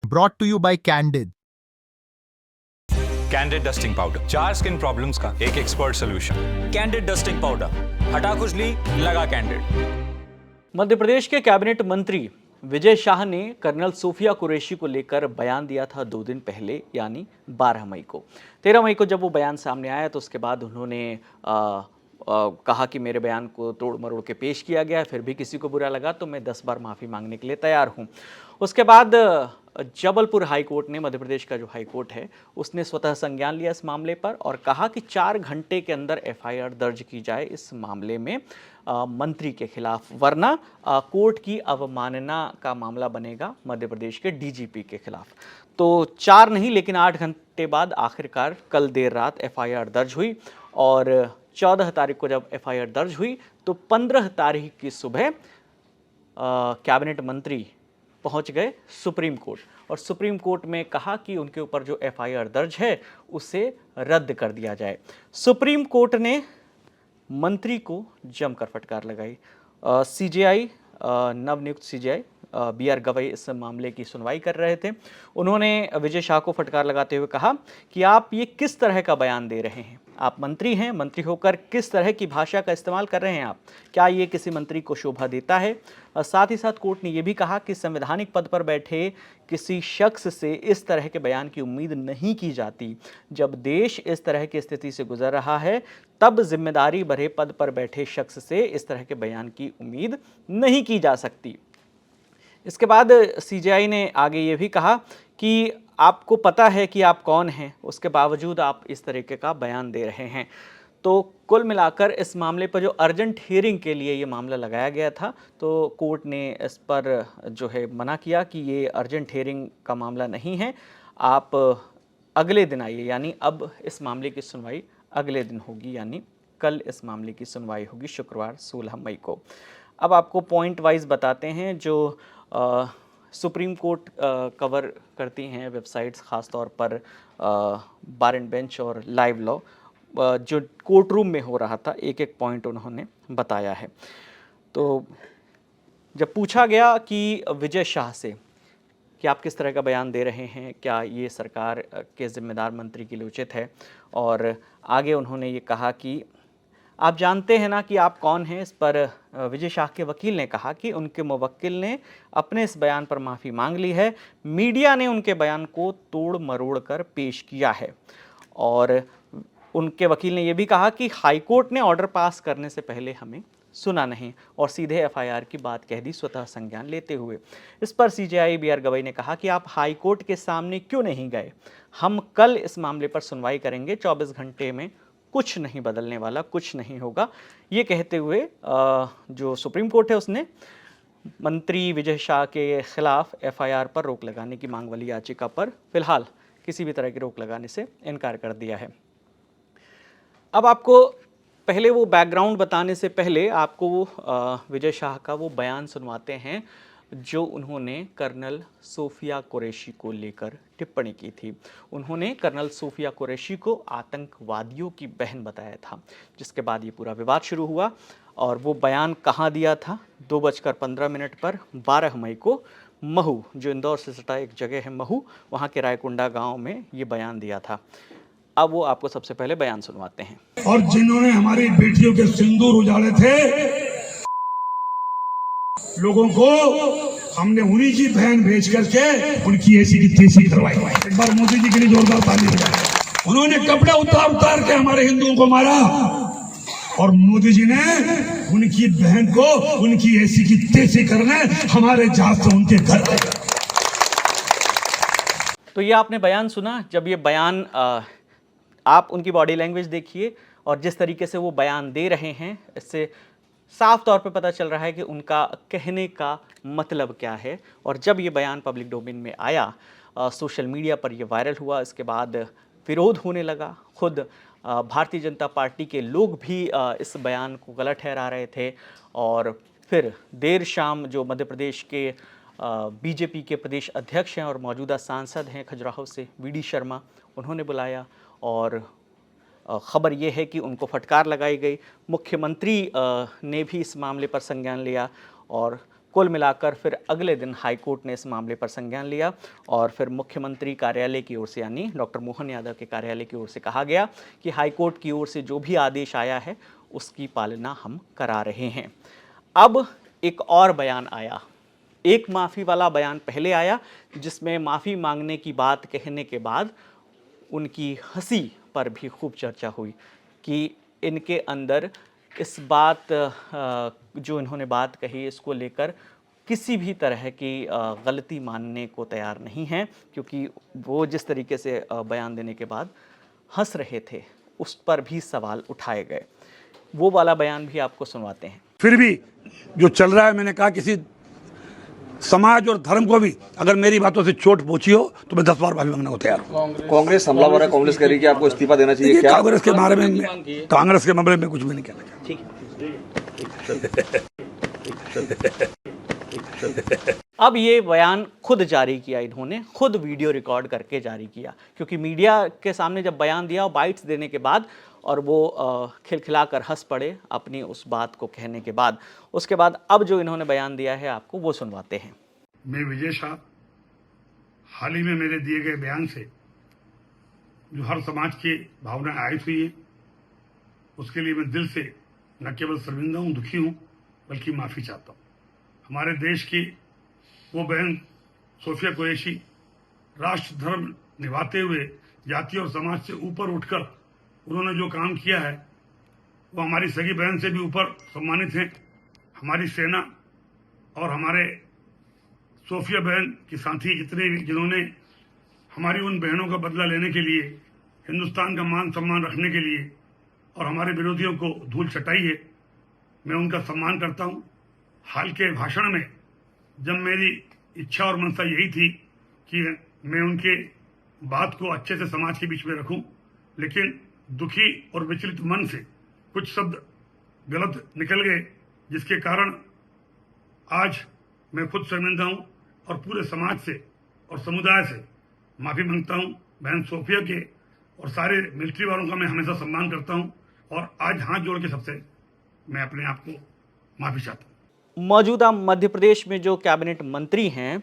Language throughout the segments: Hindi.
Brought to you by Candid. Candid dusting powder, 4 skin problems का एक expert solution. Candid dusting powder, हटा खुजली, लगा कैंडिड। मध्य प्रदेश के कैबिनेट मंत्री विजय शाह ने कर्नल सूफिया कुरैशी को लेकर बयान दिया था 2 दिन पहले, यानी 12 मई को। 13 मई को जब वो बयान सामने आया तो उसके बाद उन्होंने कहा कि मेरे बयान को तोड़ मरोड़ के पेश किया गया, फिर भी किसी को बुरा लगा तो मैं 10 बार माफ़ी मांगने के लिए तैयार हूँ। उसके बाद जबलपुर हाई कोर्ट ने, मध्य प्रदेश का जो हाई कोर्ट है, उसने स्वतः संज्ञान लिया इस मामले पर और कहा कि 4 घंटे के अंदर एफआईआर दर्ज की जाए इस मामले में मंत्री के खिलाफ, वरना कोर्ट की अवमानना का मामला बनेगा मध्य प्रदेश के डीजीपी के खिलाफ। तो 4 नहीं लेकिन 8 घंटे बाद आखिरकार कल देर रात एफआईआर दर्ज हुई और 14 तारीख को जब एफआईआर दर्ज हुई तो 15 तारीख की सुबह कैबिनेट मंत्री पहुंच गए सुप्रीम कोर्ट और सुप्रीम कोर्ट में कहा कि उनके ऊपर जो एफआईआर दर्ज है उसे रद्द कर दिया जाए। सुप्रीम कोर्ट ने मंत्री को जमकर फटकार लगाई। सीजेआई, नवनियुक्त सीजेआई बी.आर. गवई इस मामले की सुनवाई कर रहे थे। उन्होंने विजय शाह को फटकार लगाते हुए कहा कि आप ये किस तरह का बयान दे रहे हैं, आप मंत्री हैं, मंत्री होकर किस तरह की भाषा का इस्तेमाल कर रहे हैं आप, क्या ये किसी मंत्री को शोभा देता है। साथ ही साथ कोर्ट ने ये भी कहा कि संवैधानिक पद पर बैठे किसी शख्स से इस तरह के बयान की उम्मीद नहीं की जाती। जब देश इस तरह की स्थिति से गुजर रहा है तब जिम्मेदारी भरे पद पर बैठे शख्स से इस तरह के बयान की उम्मीद नहीं की जा सकती। इसके बाद सीजेआई ने आगे ये भी कहा कि आपको पता है कि आप कौन हैं, उसके बावजूद आप इस तरीके का बयान दे रहे हैं। तो कुल मिलाकर इस मामले पर जो अर्जेंट हियरिंग के लिए ये मामला लगाया गया था, तो कोर्ट ने इस पर जो है मना किया कि ये अर्जेंट हियरिंग का मामला नहीं है, आप अगले दिन आइए, यानी अब इस मामले की सुनवाई अगले दिन होगी, यानी कल इस मामले की सुनवाई होगी शुक्रवार 16 मई को। अब आपको पॉइंट वाइज बताते हैं जो सुप्रीम कोर्ट कवर करती हैं वेबसाइट्स, ख़ास तौर पर बार एंड बेंच और लाइव लॉ, जो कोर्ट रूम में हो रहा था, एक एक पॉइंट उन्होंने बताया है। तो जब पूछा गया कि विजय शाह से कि आप किस तरह का बयान दे रहे हैं, क्या ये सरकार के जिम्मेदार मंत्री के लिए उचित है, और आगे उन्होंने ये कहा कि आप जानते हैं ना कि आप कौन हैं। इस पर विजय शाह के वकील ने कहा कि उनके मुवक्किल ने अपने इस बयान पर माफ़ी मांग ली है, मीडिया ने उनके बयान को तोड़ मरोड़ कर पेश किया है। और उनके वकील ने यह भी कहा कि हाईकोर्ट ने ऑर्डर पास करने से पहले हमें सुना नहीं और सीधे एफआईआर की बात कह दी स्वतः संज्ञान लेते हुए। इस पर सीजेआई बी.आर. गवई ने कहा कि आप हाईकोर्ट के सामने क्यों नहीं गए, हम कल इस मामले पर सुनवाई करेंगे, 24 घंटे में कुछ नहीं बदलने वाला, कुछ नहीं होगा। ये कहते हुए जो सुप्रीम कोर्ट है उसने मंत्री विजय शाह के खिलाफ एफआईआर पर रोक लगाने की मांग वाली याचिका पर फिलहाल किसी भी तरह की रोक लगाने से इनकार कर दिया है। अब आपको पहले वो बैकग्राउंड बताने से पहले आपको विजय शाह का वो बयान सुनवाते हैं जो उन्होंने कर्नल सूफिया कुरैशी को लेकर टिप्पणी की थी। उन्होंने कर्नल सूफिया कुरैशी को आतंकवादियों की बहन बताया था, जिसके बाद ये पूरा विवाद शुरू हुआ। और वो बयान कहाँ दिया था? 2:15 पर 12 मई को महू, जो इंदौर से सटा एक जगह है महू, वहाँ के रायकुंडा गांव में ये बयान दिया था। अब वो आपको सबसे पहले बयान सुनवाते हैं। और जिन्होंने हमारी बेटियों के सिंदूर उजाड़े थे, लोगों को हमने उन्हीं की बहन भेज करके उनकी ऐसी की तैसी करवाई। एक बार मोदी जी के लिए जोरदार ताली बजाएं। उन्होंने कपड़े उतार के हमारे हिंदुओं को मारा और मोदी जी ने उनकी बहन को उनकी ऐसी की तैसी करने हमारे जहाज से उनके घर आए। तो ये आपने बयान सुना। जब ये बयान आप उनकी बॉडी लैंग्वेज देखिए और जिस तरीके से वो बयान दे रहे हैं, इससे साफ तौर पे पता चल रहा है कि उनका कहने का मतलब क्या है। और जब ये बयान पब्लिक डोमेन में आया, सोशल मीडिया पर ये वायरल हुआ, इसके बाद विरोध होने लगा। खुद भारतीय जनता पार्टी के लोग भी इस बयान को गलत ठहरा रहे थे। और फिर देर शाम जो मध्य प्रदेश के बीजेपी के प्रदेश अध्यक्ष हैं और मौजूदा सांसद हैं खजुराहो से, वी.डी. शर्मा, उन्होंने बुलाया और ख़बर यह है कि उनको फटकार लगाई गई। मुख्यमंत्री ने भी इस मामले पर संज्ञान लिया और कुल मिलाकर फिर अगले दिन हाईकोर्ट ने इस मामले पर संज्ञान लिया और फिर मुख्यमंत्री कार्यालय की ओर से यानी डॉक्टर मोहन यादव के कार्यालय की ओर से कहा गया कि हाईकोर्ट की ओर से जो भी आदेश आया है उसकी पालना हम करा रहे हैं। अब एक और बयान आया, एक माफ़ी वाला बयान पहले आया जिसमें माफ़ी मांगने की बात कहने के बाद उनकी हंसी पर भी खूब चर्चा हुई कि इनके अंदर इस बात जो इन्होंने बात कही इसको लेकर किसी भी तरह की गलती मानने को तैयार नहीं हैं, क्योंकि वो जिस तरीके से बयान देने के बाद हंस रहे थे उस पर भी सवाल उठाए गए। वो वाला बयान भी आपको सुनवाते हैं। फिर भी जो चल रहा है, मैंने कहा किसी समाज और धर्म को भी अगर मेरी बातों से चोट पहुंची हो तो मैं 10 बार माफी मांगने को तैयार हूँ। कांग्रेस हमलावर है, कांग्रेस कह रही है कि आपको इस्तीफा देना चाहिए। क्या कांग्रेस के बारे में कांग्रेस के मामले में कुछ भी नहीं कहना चाहता। अब ये बयान खुद जारी किया, इन्होंने खुद वीडियो रिकॉर्ड करके जारी किया, क्योंकि मीडिया के सामने जब बयान दिया बाइट्स देने के बाद और वो खिलखिलाकर हंस पड़े अपनी उस बात को कहने के बाद, उसके बाद अब जो इन्होंने बयान दिया है आपको वो सुनवाते हैं। मैं विजय शाह हाल ही में मेरे दिए गए बयान से जो हर समाज की भावना आयत हुई है उसके लिए मैं दिल से न केवल शर्मिंदा हूं, दुखी हूं, बल्कि माफी चाहता हूं। हमारे देश की वो बहन सोफिया कुरैशी राष्ट्र धर्म निभाते हुए जाति और समाज से ऊपर उठकर उन्होंने जो काम किया है वो हमारी सगी बहन से भी ऊपर सम्मानित हैं। हमारी सेना और हमारे सोफिया बहन की साथी जितने भी जिन्होंने हमारी उन बहनों का बदला लेने के लिए, हिंदुस्तान का मान सम्मान रखने के लिए और हमारे विरोधियों को धूल चटाई है, मैं उनका सम्मान करता हूं। हाल के भाषण में जब मेरी इच्छा और मनसा यही थी कि मैं उनके बात को अच्छे से समाज के बीच में रखूं, लेकिन दुखी और विचलित मन से कुछ शब्द गलत निकल गए, जिसके कारण आज मैं खुद शर्मिंदा हूं और पूरे समाज से और समुदाय से माफी मांगता हूं। बहन सोफिया के और सारे मिलिट्री वालों का मैं हमेशा सम्मान करता हूं और आज हाथ जोड़ के सबसे मैं अपने आप को माफी चाहता हूं। मौजूदा मध्य प्रदेश में जो कैबिनेट मंत्री हैं,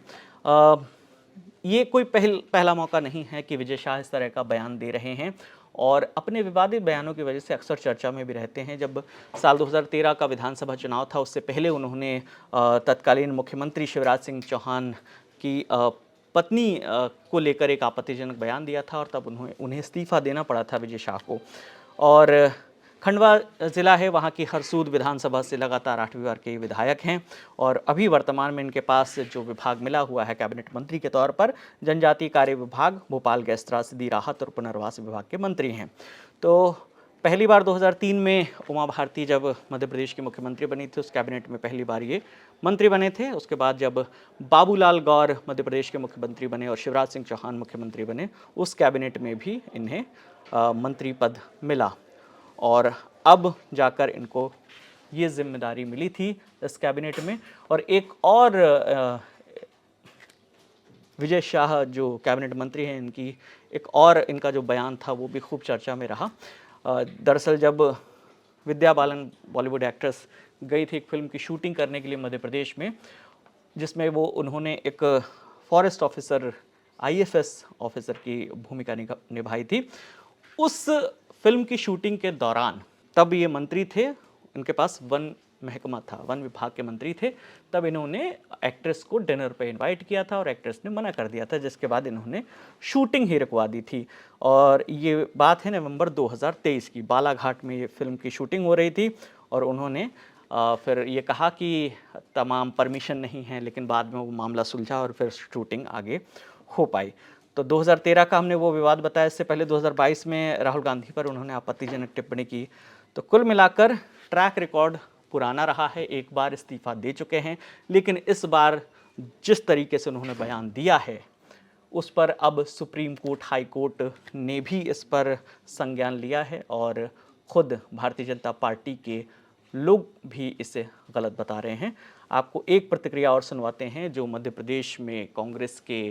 ये कोई पहला मौका नहीं है कि विजय शाह इस तरह का बयान दे रहे हैं और अपने विवादित बयानों की वजह से अक्सर चर्चा में भी रहते हैं। जब साल 2013 का विधानसभा चुनाव था उससे पहले उन्होंने तत्कालीन मुख्यमंत्री शिवराज सिंह चौहान की पत्नी को लेकर एक आपत्तिजनक बयान दिया था और तब उन्हें इस्तीफा देना पड़ा था विजय शाह को। और खंडवा ज़िला है, वहाँ की हरसूद विधानसभा से लगातार 8वीं बार के विधायक हैं और अभी वर्तमान में इनके पास जो विभाग मिला हुआ है कैबिनेट मंत्री के तौर पर जनजातीय कार्य विभाग, भोपाल गैस त्रासदी राहत और पुनर्वास विभाग के मंत्री हैं। तो पहली बार 2003 में उमा भारती जब मध्य प्रदेश की मुख्यमंत्री बनी थी, उस कैबिनेट में पहली बार ये मंत्री बने थे। उसके बाद जब बाबूलाल गौर मध्य प्रदेश के मुख्यमंत्री बने और शिवराज सिंह चौहान मुख्यमंत्री बने, उस कैबिनेट में भी इन्हें मंत्री पद मिला और अब जाकर इनको ये जिम्मेदारी मिली थी इस कैबिनेट में। और एक और विजय शाह जो कैबिनेट मंत्री हैं, इनकी एक और इनका जो बयान था वो भी खूब चर्चा में रहा। दरअसल जब विद्या बालन बॉलीवुड एक्ट्रेस गई थी एक फिल्म की शूटिंग करने के लिए मध्य प्रदेश में, जिसमें वो उन्होंने एक फॉरेस्ट ऑफिसर, IFS ऑफिसर की भूमिका निभाई थी। उस फिल्म की शूटिंग के दौरान तब ये मंत्री थे, इनके पास वन महकमा था, वन विभाग के मंत्री थे। तब इन्होंने एक्ट्रेस को डिनर पे इनवाइट किया था और एक्ट्रेस ने मना कर दिया था, जिसके बाद इन्होंने शूटिंग ही रुकवा दी थी। और ये बात है नवंबर 2023 की, बालाघाट में ये फिल्म की शूटिंग हो रही थी और उन्होंने फिर ये कहा कि तमाम परमिशन नहीं है, लेकिन बाद में वो मामला सुलझा और फिर शूटिंग आगे हो पाई। तो 2013 का हमने वो विवाद बताया। इससे पहले 2022 में राहुल गांधी पर उन्होंने आपत्तिजनक टिप्पणी की। तो कुल मिलाकर ट्रैक रिकॉर्ड पुराना रहा है, एक बार इस्तीफा दे चुके हैं, लेकिन इस बार जिस तरीके से उन्होंने बयान दिया है उस पर अब सुप्रीम कोर्ट, हाई कोर्ट ने भी इस पर संज्ञान लिया है और खुद भारतीय जनता पार्टी के लोग भी इसे गलत बता रहे हैं। आपको एक प्रतिक्रिया और सुनवाते हैं जो मध्य प्रदेश में कांग्रेस के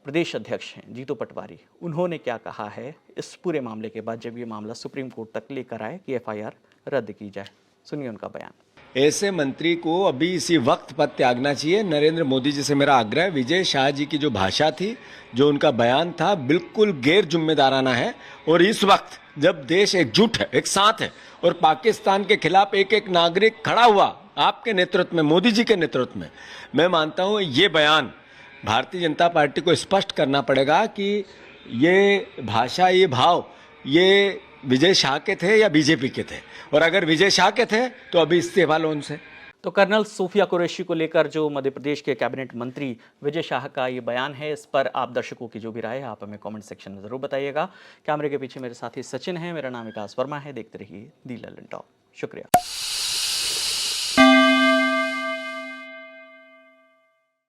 प्रदेश अध्यक्ष हैं जीतू पटवारी, उन्होंने क्या कहा है इस पूरे मामले के बाद जब ये मामला सुप्रीम कोर्ट तक लेकर आए कि FIR रद्द की जाए। सुनिए उनका बयान। ऐसे मंत्री को अभी इसी वक्त पद त्यागना चाहिए। नरेंद्र मोदी जी से मेरा आग्रह है, विजय शाह जी की जो भाषा थी, जो उनका बयान था, बिल्कुल गैर जिम्मेदाराना है। और इस वक्त जब देश एकजुट है, एक साथ है, और पाकिस्तान के खिलाफ एक एक नागरिक खड़ा हुआ आपके नेतृत्व में, मोदी जी के नेतृत्व में, मैं मानता हूं ये बयान भारतीय जनता पार्टी को स्पष्ट करना पड़ेगा कि ये भाषा, ये भाव, ये विजय शाह के थे या बीजेपी के थे। और अगर विजय शाह के थे तो अभी इस्तीफा लो उनसे। तो कर्नल सूफिया कुरैशी को लेकर जो मध्य प्रदेश के कैबिनेट मंत्री विजय शाह का ये बयान है, इस पर आप दर्शकों की जो भी राय है आप हमें कमेंट सेक्शन में जरूर बताइएगा। कैमरे के पीछे मेरे साथी सचिन है, मेरा नाम विकास वर्मा है। देखते रहिए दी ललन टॉप। शुक्रिया।